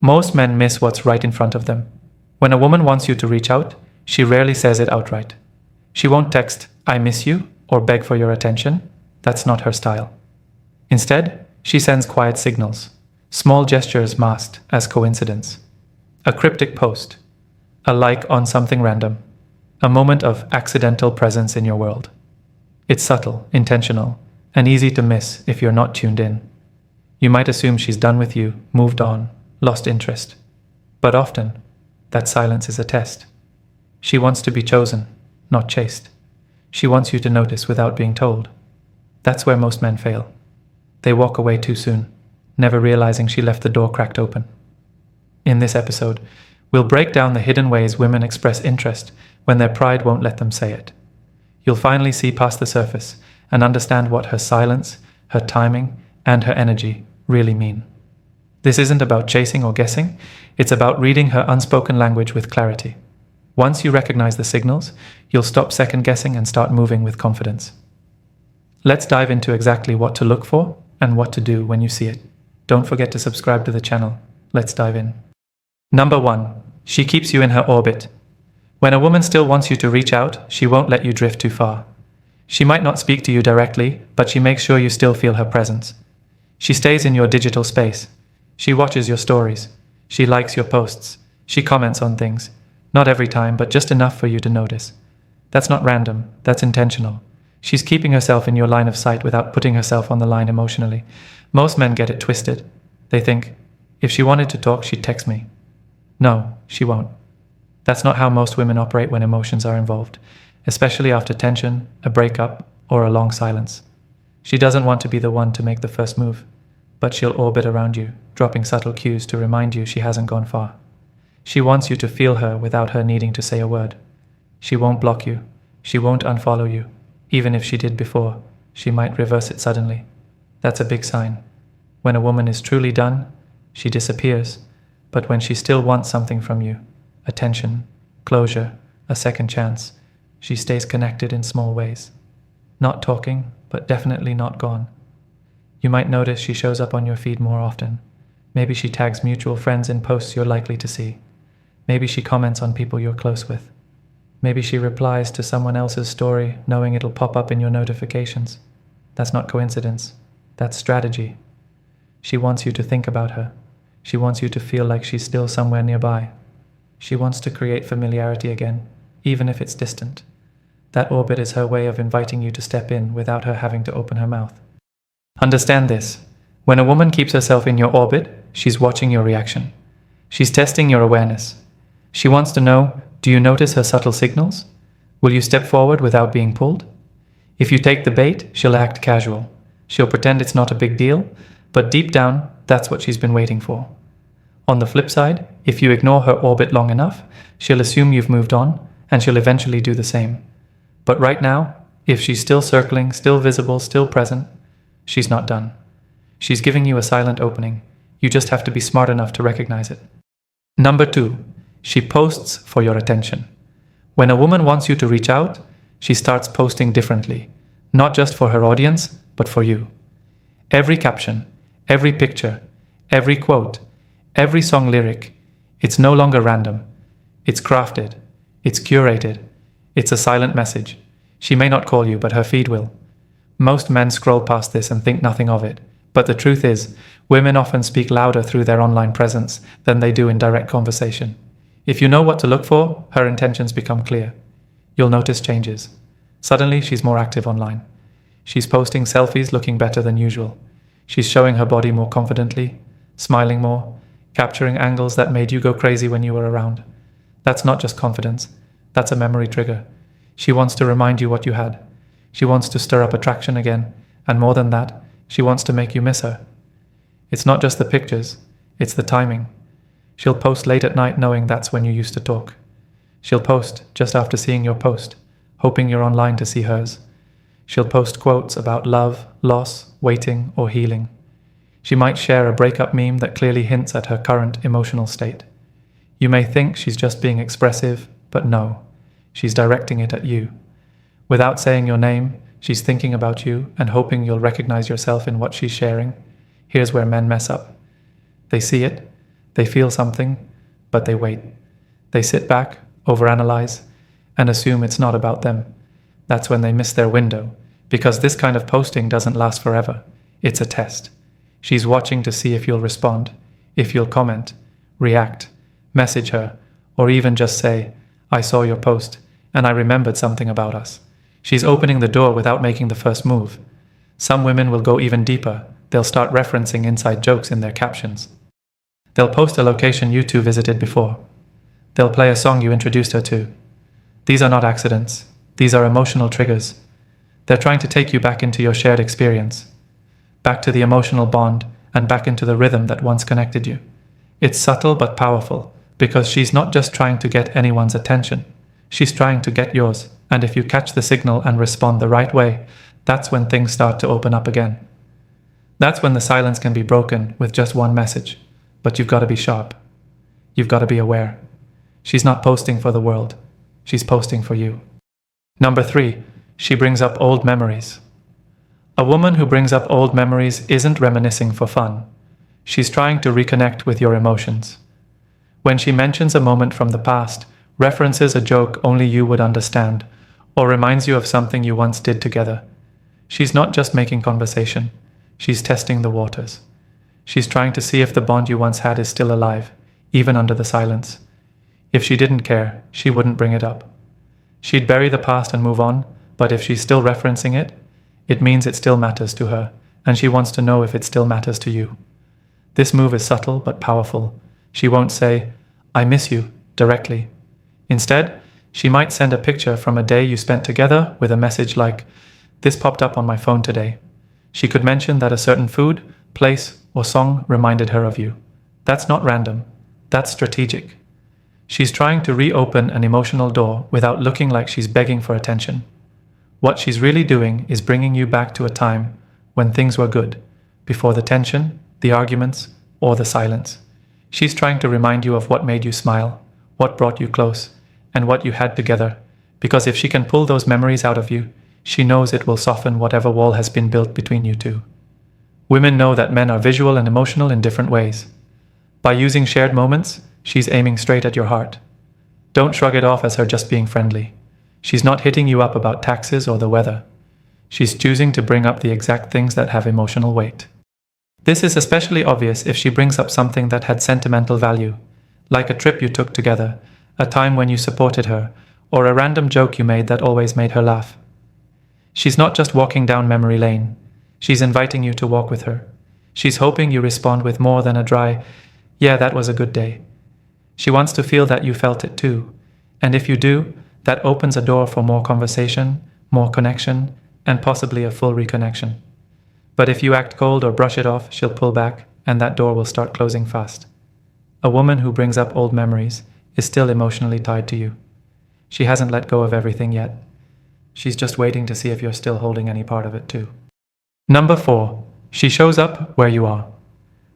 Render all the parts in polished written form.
Most men miss what's right in front of them. When a woman wants you to reach out, she rarely says it outright. She won't text, "I miss you," or beg for your attention. That's not her style. Instead, she sends quiet signals, small gestures masked as coincidence. A cryptic post, a like on something random, a moment of accidental presence in your world. It's subtle, intentional, and easy to miss if you're not tuned in. You might assume she's done with you, moved on, lost interest. But often, that silence is a test. She wants to be chosen, not chased. She wants you to notice without being told. That's where most men fail. They walk away too soon, never realizing she left the door cracked open. In this episode, we'll break down the hidden ways women express interest when their pride won't let them say it. You'll finally see past the surface and understand what her silence, her timing, and her energy really mean. This isn't about chasing or guessing, it's about reading her unspoken language with clarity. Once you recognize the signals, you'll stop second-guessing and start moving with confidence. Let's dive into exactly what to look for and what to do when you see it. Don't forget to subscribe to the channel. Let's dive in. Number 1. She keeps you in her orbit. When a woman still wants you to reach out, she won't let you drift too far. She might not speak to you directly, but she makes sure you still feel her presence. She stays in your digital space. She watches your stories. She likes your posts. She comments on things. Not every time, but just enough for you to notice. That's not random, that's intentional. She's keeping herself in your line of sight without putting herself on the line emotionally. Most men get it twisted. They think, if she wanted to talk, she'd text me. No, she won't. That's not how most women operate when emotions are involved, especially after tension, a breakup, or a long silence. She doesn't want to be the one to make the first move, but she'll orbit around you, dropping subtle cues to remind you she hasn't gone far. She wants you to feel her without her needing to say a word. She won't block you. She won't unfollow you. Even if she did before, she might reverse it suddenly. That's a big sign. When a woman is truly done, she disappears. But when she still wants something from you, attention, closure, a second chance, she stays connected in small ways. Not talking, but definitely not gone. You might notice she shows up on your feed more often. Maybe she tags mutual friends in posts you're likely to see. Maybe she comments on people you're close with. Maybe she replies to someone else's story knowing it'll pop up in your notifications. That's not coincidence. That's strategy. She wants you to think about her. She wants you to feel like she's still somewhere nearby. She wants to create familiarity again, even if it's distant. That orbit is her way of inviting you to step in without her having to open her mouth. Understand this. When a woman keeps herself in your orbit, she's watching your reaction. She's testing your awareness. She wants to know, do you notice her subtle signals? Will you step forward without being pulled? If you take the bait, she'll act casual. She'll pretend it's not a big deal, but deep down, that's what she's been waiting for. On the flip side, if you ignore her orbit long enough, she'll assume you've moved on, and she'll eventually do the same. But right now, if she's still circling, still visible, still present, she's not done. She's giving you a silent opening. You just have to be smart enough to recognize it. Number 2. She posts for your attention. When a woman wants you to reach out, she starts posting differently, not just for her audience, but for you. Every caption, every picture, every quote, every song lyric, it's no longer random. It's crafted. It's curated. It's a silent message. She may not call you, but her feed will. Most men scroll past this and think nothing of it. But the truth is, women often speak louder through their online presence than they do in direct conversation. If you know what to look for, her intentions become clear. You'll notice changes. Suddenly, she's more active online. She's posting selfies looking better than usual. She's showing her body more confidently, smiling more, capturing angles that made you go crazy when you were around. That's not just confidence. That's a memory trigger. She wants to remind you what you had. She wants to stir up attraction again. And more than that, she wants to make you miss her. It's not just the pictures. It's the timing. She'll post late at night knowing that's when you used to talk. She'll post just after seeing your post, hoping you're online to see hers. She'll post quotes about love, loss, waiting, or healing. She might share a breakup meme that clearly hints at her current emotional state. You may think she's just being expressive, but no, she's directing it at you. Without saying your name, she's thinking about you and hoping you'll recognize yourself in what she's sharing. Here's where men mess up. They see it, They feel something, but they wait. They sit back, overanalyze, and assume it's not about them. That's when they miss their window, because this kind of posting doesn't last forever. It's a test. She's watching to see if you'll respond, if you'll comment, react, message her, or even just say, I saw your post, and I remembered something about us. She's opening the door without making the first move. Some women will go even deeper. They'll start referencing inside jokes in their captions. They'll post a location you two visited before. They'll play a song you introduced her to. These are not accidents. These are emotional triggers. They're trying to take you back into your shared experience, back to the emotional bond, and back into the rhythm that once connected you. It's subtle but powerful, because she's not just trying to get anyone's attention. She's trying to get yours, and if you catch the signal and respond the right way, that's when things start to open up again. That's when the silence can be broken with just one message, but you've got to be sharp. You've got to be aware. She's not posting for the world. She's posting for you. Number 3, she brings up old memories. A woman who brings up old memories isn't reminiscing for fun. She's trying to reconnect with your emotions. When she mentions a moment from the past, references a joke only you would understand, or reminds you of something you once did together, she's not just making conversation. She's testing the waters. She's trying to see if the bond you once had is still alive, even under the silence. If she didn't care, she wouldn't bring it up. She'd bury the past and move on, but if she's still referencing it, it means it still matters to her, and she wants to know if it still matters to you. This move is subtle but powerful. She won't say, I miss you, directly. Instead, she might send a picture from a day you spent together with a message like, this popped up on my phone today. She could mention that a certain food, place, or song reminded her of you. That's not random. That's strategic. She's trying to reopen an emotional door without looking like she's begging for attention. What she's really doing is bringing you back to a time when things were good, before the tension, the arguments, or the silence. She's trying to remind you of what made you smile, what brought you close, and what you had together, because if she can pull those memories out of you, she knows it will soften whatever wall has been built between you two. Women know that men are visual and emotional in different ways. By using shared moments, she's aiming straight at your heart. Don't shrug it off as her just being friendly. She's not hitting you up about taxes or the weather. She's choosing to bring up the exact things that have emotional weight. This is especially obvious if she brings up something that had sentimental value, like a trip you took together, a time when you supported her, or a random joke you made that always made her laugh. She's not just walking down memory lane. She's inviting you to walk with her. She's hoping you respond with more than a dry, yeah, that was a good day. She wants to feel that you felt it too. And if you do, that opens a door for more conversation, more connection, and possibly a full reconnection. But if you act cold or brush it off, she'll pull back, and that door will start closing fast. A woman who brings up old memories is still emotionally tied to you. She hasn't let go of everything yet. She's just waiting to see if you're still holding any part of it too. Number 4, she shows up where you are.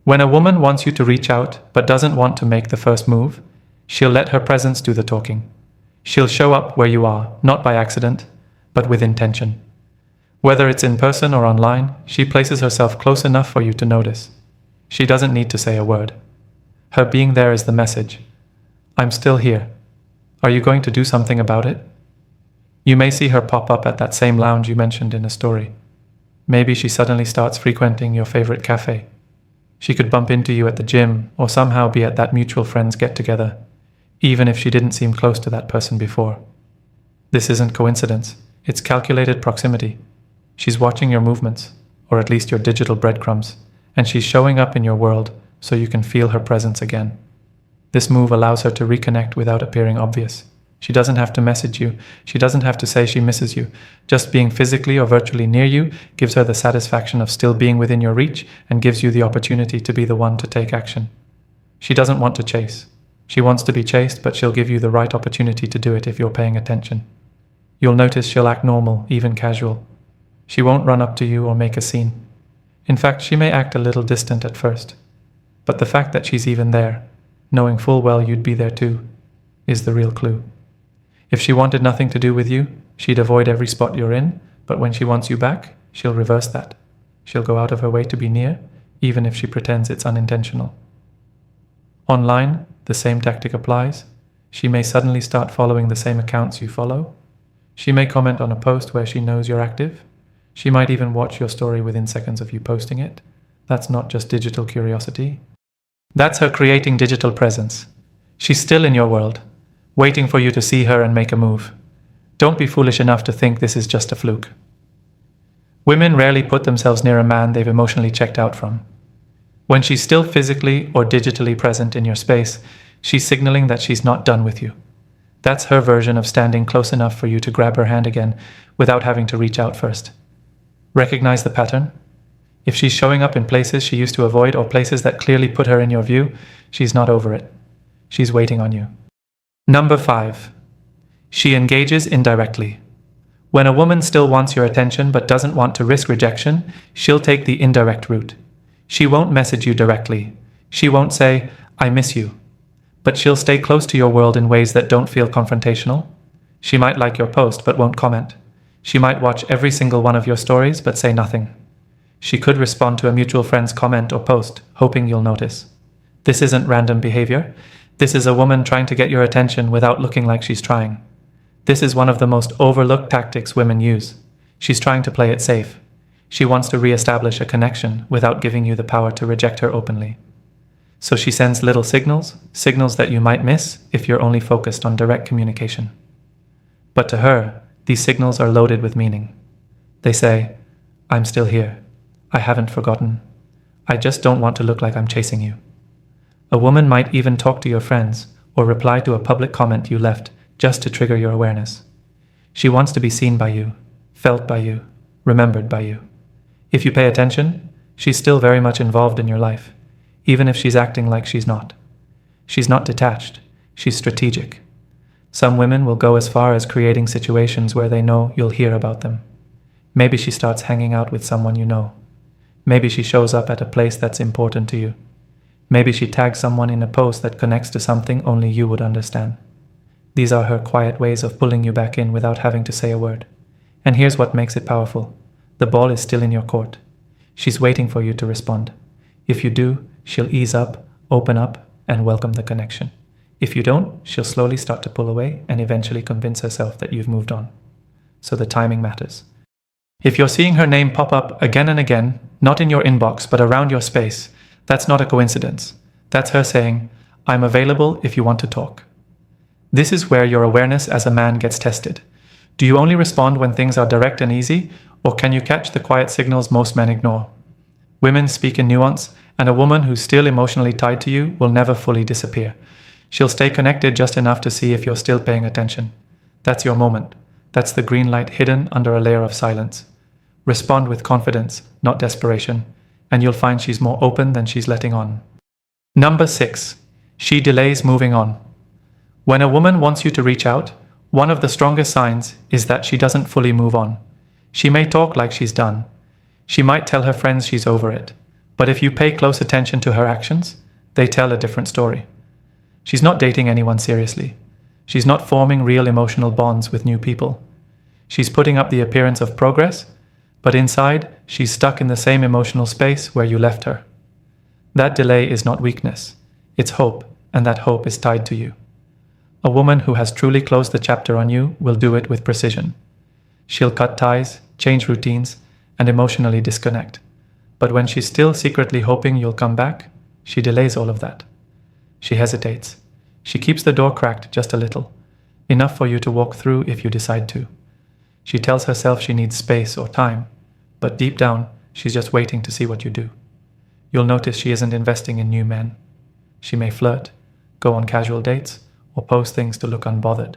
When a woman wants you to reach out but doesn't want to make the first move, she'll let her presence do the talking. She'll show up where you are, not by accident, but with intention. Whether it's in person or online, she places herself close enough for you to notice. She doesn't need to say a word. Her being there is the message. I'm still here. Are you going to do something about it? You may see her pop up at that same lounge you mentioned in a story. Maybe she suddenly starts frequenting your favorite cafe. She could bump into you at the gym or somehow be at that mutual friend's get-together, even if she didn't seem close to that person before. This isn't coincidence. It's calculated proximity. She's watching your movements, or at least your digital breadcrumbs, and she's showing up in your world so you can feel her presence again. This move allows her to reconnect without appearing obvious. She doesn't have to message you. She doesn't have to say she misses you. Just being physically or virtually near you gives her the satisfaction of still being within your reach and gives you the opportunity to be the one to take action. She doesn't want to chase. She wants to be chased, but she'll give you the right opportunity to do it if you're paying attention. You'll notice she'll act normal, even casual. She won't run up to you or make a scene. In fact, she may act a little distant at first. But the fact that she's even there, knowing full well you'd be there too, is the real clue. If she wanted nothing to do with you, she'd avoid every spot you're in, but when she wants you back, she'll reverse that. She'll go out of her way to be near, even if she pretends it's unintentional. Online, the same tactic applies. She may suddenly start following the same accounts you follow. She may comment on a post where she knows you're active. She might even watch your story within seconds of you posting it. That's not just digital curiosity. That's her creating digital presence. She's still in your world, waiting for you to see her and make a move. Don't be foolish enough to think this is just a fluke. Women rarely put themselves near a man they've emotionally checked out from. When she's still physically or digitally present in your space, she's signaling that she's not done with you. That's her version of standing close enough for you to grab her hand again without having to reach out first. Recognize the pattern? If she's showing up in places she used to avoid or places that clearly put her in your view, she's not over it. She's waiting on you. Number 5. She engages indirectly. When a woman still wants your attention but doesn't want to risk rejection, she'll take the indirect route. She won't message you directly. She won't say, "I miss you." But she'll stay close to your world in ways that don't feel confrontational. She might like your post but won't comment. She might watch every single one of your stories but say nothing. She could respond to a mutual friend's comment or post, hoping you'll notice. This isn't random behavior. This is a woman trying to get your attention without looking like she's trying. This is one of the most overlooked tactics women use. She's trying to play it safe. She wants to re-establish a connection without giving you the power to reject her openly. So she sends little signals that you might miss if you're only focused on direct communication. But to her, these signals are loaded with meaning. They say, "I'm still here. I haven't forgotten. I just don't want to look like I'm chasing you." A woman might even talk to your friends or reply to a public comment you left just to trigger your awareness. She wants to be seen by you, felt by you, remembered by you. If you pay attention, she's still very much involved in your life, even if she's acting like she's not. She's not detached, she's strategic. Some women will go as far as creating situations where they know you'll hear about them. Maybe she starts hanging out with someone you know. Maybe she shows up at a place that's important to you. Maybe she tags someone in a post that connects to something only you would understand. These are her quiet ways of pulling you back in without having to say a word. And here's what makes it powerful. The ball is still in your court. She's waiting for you to respond. If you do, she'll ease up, open up, and welcome the connection. If you don't, she'll slowly start to pull away and eventually convince herself that you've moved on. So the timing matters. If you're seeing her name pop up again and again, not in your inbox but around your space, that's not a coincidence. That's her saying, "I'm available if you want to talk." This is where your awareness as a man gets tested. Do you only respond when things are direct and easy, or can you catch the quiet signals most men ignore? Women speak in nuance, and a woman who's still emotionally tied to you will never fully disappear. She'll stay connected just enough to see if you're still paying attention. That's your moment. That's the green light hidden under a layer of silence. Respond with confidence, not desperation, and you'll find she's more open than she's letting on. Number 6. She delays moving on. When a woman wants you to reach out, one of the strongest signs is that she doesn't fully move on. She may talk like she's done. She might tell her friends she's over it. But if you pay close attention to her actions, they tell a different story. She's not dating anyone seriously. She's not forming real emotional bonds with new people. She's putting up the appearance of progress, but inside, she's stuck in the same emotional space where you left her. That delay is not weakness. It's hope, and that hope is tied to you. A woman who has truly closed the chapter on you will do it with precision. She'll cut ties, change routines, and emotionally disconnect. But when she's still secretly hoping you'll come back, she delays all of that. She hesitates. She keeps the door cracked just a little, enough for you to walk through if you decide to. She tells herself she needs space or time, but deep down, she's just waiting to see what you do. You'll notice she isn't investing in new men. She may flirt, go on casual dates, or post things to look unbothered,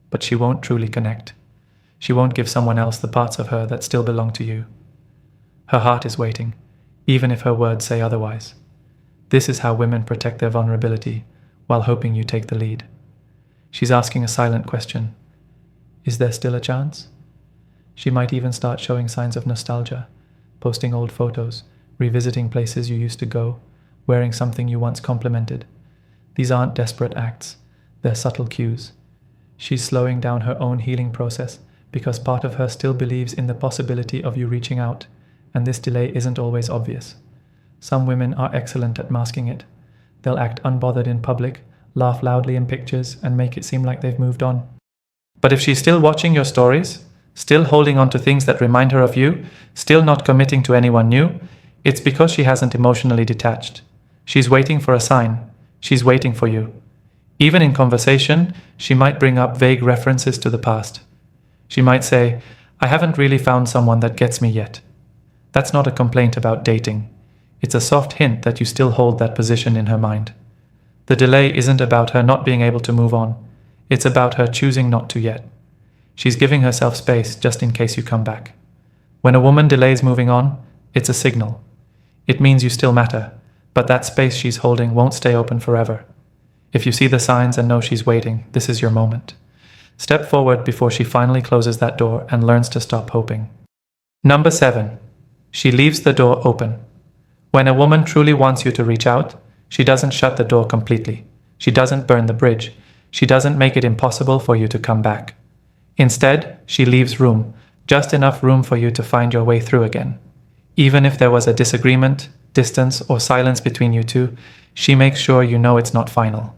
but she won't truly connect. She won't give someone else the parts of her that still belong to you. Her heart is waiting, even if her words say otherwise. This is how women protect their vulnerability while hoping you take the lead. She's asking a silent question. Is there still a chance? She might even start showing signs of nostalgia, posting old photos, revisiting places you used to go, wearing something you once complimented. These aren't desperate acts. They're subtle cues. She's slowing down her own healing process because part of her still believes in the possibility of you reaching out, and this delay isn't always obvious. Some women are excellent at masking it. They'll act unbothered in public, laugh loudly in pictures, and make it seem like they've moved on. But if she's still watching your stories, still holding on to things that remind her of you, still not committing to anyone new, it's because she hasn't emotionally detached. She's waiting for a sign. She's waiting for you. Even in conversation, she might bring up vague references to the past. She might say, "I haven't really found someone that gets me yet." That's not a complaint about dating. It's a soft hint that you still hold that position in her mind. The delay isn't about her not being able to move on. It's about her choosing not to yet. She's giving herself space just in case you come back. When a woman delays moving on, it's a signal. It means you still matter, but that space she's holding won't stay open forever. If you see the signs and know she's waiting, this is your moment. Step forward before she finally closes that door and learns to stop hoping. Number 7. She leaves the door open. When a woman truly wants you to reach out, she doesn't shut the door completely. She doesn't burn the bridge. She doesn't make it impossible for you to come back. Instead, she leaves room, just enough room for you to find your way through again. Even if there was a disagreement, distance, or silence between you two, she makes sure you know it's not final.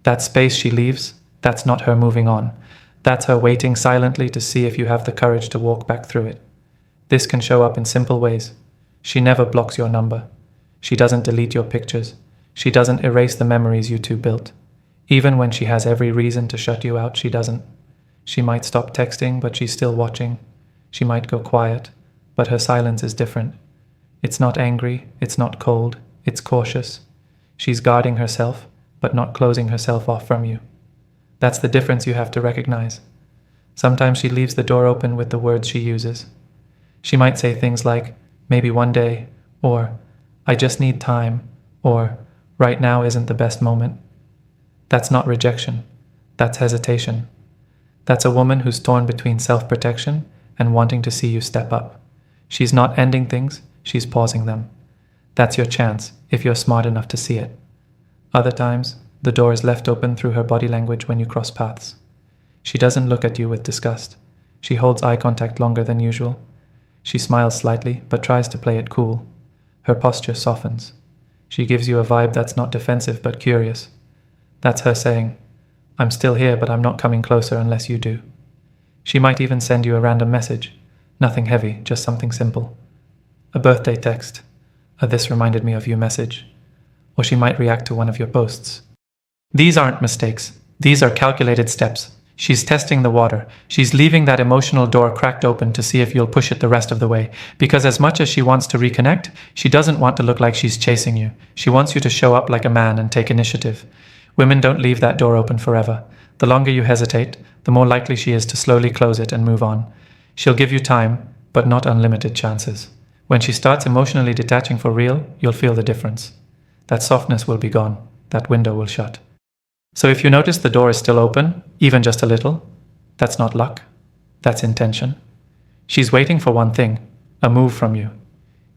That space she leaves, that's not her moving on. That's her waiting silently to see if you have the courage to walk back through it. This can show up in simple ways. She never blocks your number. She doesn't delete your pictures. She doesn't erase the memories you two built. Even when she has every reason to shut you out, she doesn't. She might stop texting, but she's still watching. She might go quiet, but her silence is different. It's not angry, it's not cold, it's cautious. She's guarding herself, but not closing herself off from you. That's the difference you have to recognize. Sometimes she leaves the door open with the words she uses. She might say things like, "Maybe one day," or "I just need time," or "Right now isn't the best moment." That's not rejection. That's hesitation. That's a woman who's torn between self-protection and wanting to see you step up. She's not ending things, she's pausing them. That's your chance, if you're smart enough to see it. Other times, the door is left open through her body language when you cross paths. She doesn't look at you with disgust. She holds eye contact longer than usual. She smiles slightly, but tries to play it cool. Her posture softens. She gives you a vibe that's not defensive but curious. That's her saying, "I'm still here, but I'm not coming closer unless you do." She might even send you a random message. Nothing heavy, just something simple. A birthday text, a "this reminded me of you" message. Or she might react to one of your posts. These aren't mistakes. These are calculated steps. She's testing the water. She's leaving that emotional door cracked open to see if you'll push it the rest of the way. Because as much as she wants to reconnect, she doesn't want to look like she's chasing you. She wants you to show up like a man and take initiative. Women don't leave that door open forever. The longer you hesitate, the more likely she is to slowly close it and move on. She'll give you time, but not unlimited chances. When she starts emotionally detaching for real, you'll feel the difference. That softness will be gone. That window will shut. So if you notice the door is still open, even just a little, that's not luck. That's intention. She's waiting for one thing, a move from you.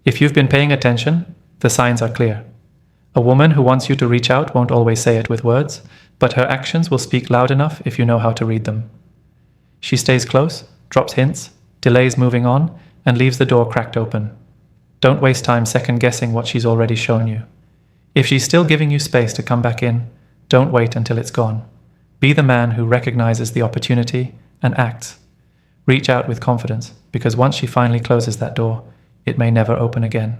If you've been paying attention, the signs are clear. A woman who wants you to reach out won't always say it with words, but her actions will speak loud enough if you know how to read them. She stays close, drops hints, delays moving on, and leaves the door cracked open. Don't waste time second-guessing what she's already shown you. If she's still giving you space to come back in, don't wait until it's gone. Be the man who recognizes the opportunity and acts. Reach out with confidence, because once she finally closes that door, it may never open again.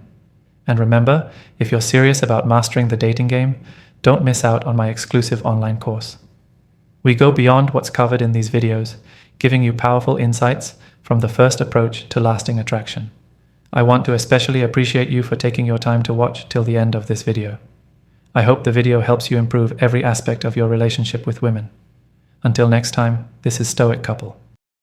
And remember, if you're serious about mastering the dating game, don't miss out on my exclusive online course. We go beyond what's covered in these videos, giving you powerful insights from the first approach to lasting attraction. I want to especially appreciate you for taking your time to watch till the end of this video. I hope the video helps you improve every aspect of your relationship with women. Until next time, this is Stoic Couple.